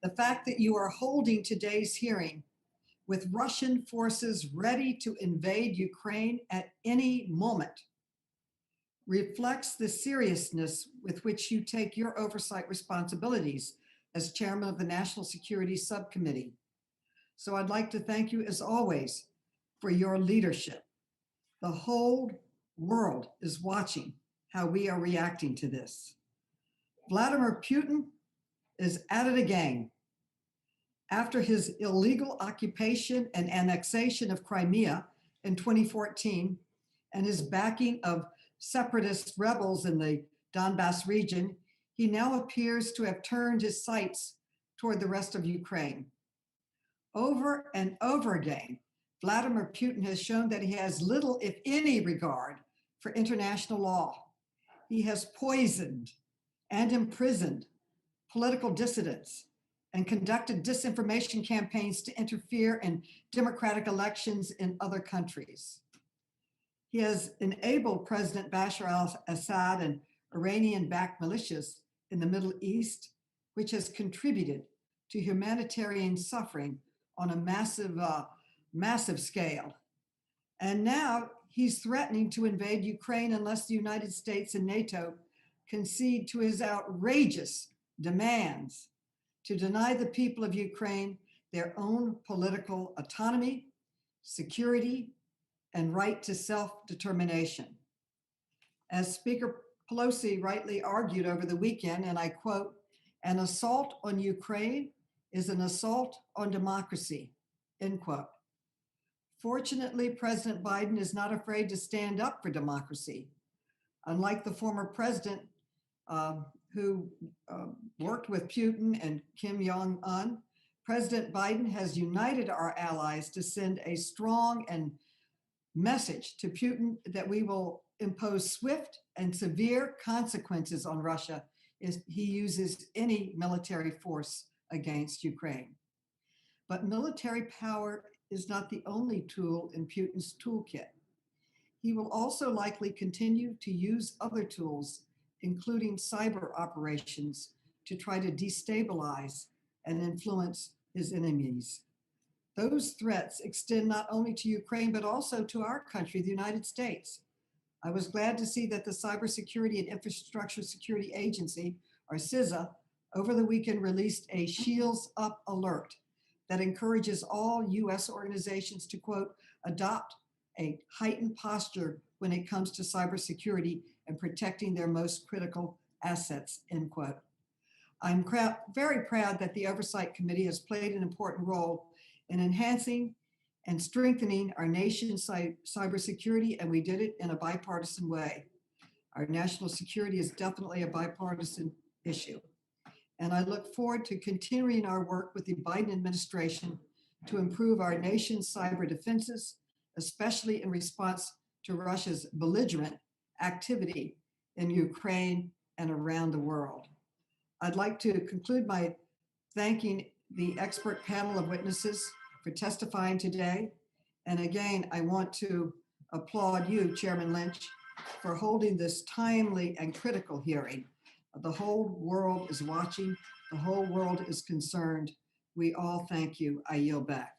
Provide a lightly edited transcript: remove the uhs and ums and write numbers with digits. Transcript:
The fact that you are holding today's hearing with Russian forces ready to invade Ukraine at any moment reflects the seriousness with which you take your oversight responsibilities as chairman of the National Security Subcommittee. So I'd like to thank you, as always, for your leadership. The whole world is watching how we are reacting to this. Vladimir Putin is at it again. After his illegal occupation and annexation of Crimea in 2014 and his backing of separatist rebels in the Donbass region, he now appears to have turned his sights toward the rest of Ukraine. Over and over again, Vladimir Putin has shown that he has little, if any, regard for international law. He has poisoned and imprisoned political dissidents and conducted disinformation campaigns to interfere in democratic elections in other countries. He has enabled President Bashar al-Assad and Iranian-backed militias in the Middle East, which has contributed to humanitarian suffering on a massive scale. And now he's threatening to invade Ukraine unless the United States and NATO concede to his outrageous demands to deny the people of Ukraine their own political autonomy, security, and right to self-determination. As Speaker Pelosi rightly argued over the weekend, and I quote, "An assault on Ukraine is an assault on democracy," end quote. Fortunately, President Biden is not afraid to stand up for democracy. Unlike the former president who worked with Putin and Kim Jong-un, President Biden has united our allies to send a strong and message to Putin that we will impose swift and severe consequences on Russia if he uses any military force against Ukraine. But military power is not the only tool in Putin's toolkit. He will also likely continue to use other tools, including cyber operations, to try to destabilize and influence his enemies. Those threats extend not only to Ukraine, but also to our country, the United States. I was glad to see that the Cybersecurity and Infrastructure Security Agency, or CISA, over the weekend released a Shields Up alert that encourages all US organizations to, quote, adopt a heightened posture when it comes to cybersecurity and protecting their most critical assets, end quote. I'm very proud that the Oversight Committee has played an important role in enhancing and strengthening our nation's cybersecurity, and we did it in a bipartisan way. Our national security is definitely a bipartisan issue. And I look forward to continuing our work with the Biden administration to improve our nation's cyber defenses, especially in response to Russia's belligerent activity in Ukraine and around the world. I'd like to conclude by thanking the expert panel of witnesses for testifying today. And again, I want to applaud you, Chairman Lynch, for holding this timely and critical hearing. The whole world is watching. The whole world is concerned. We all thank you. I yield back.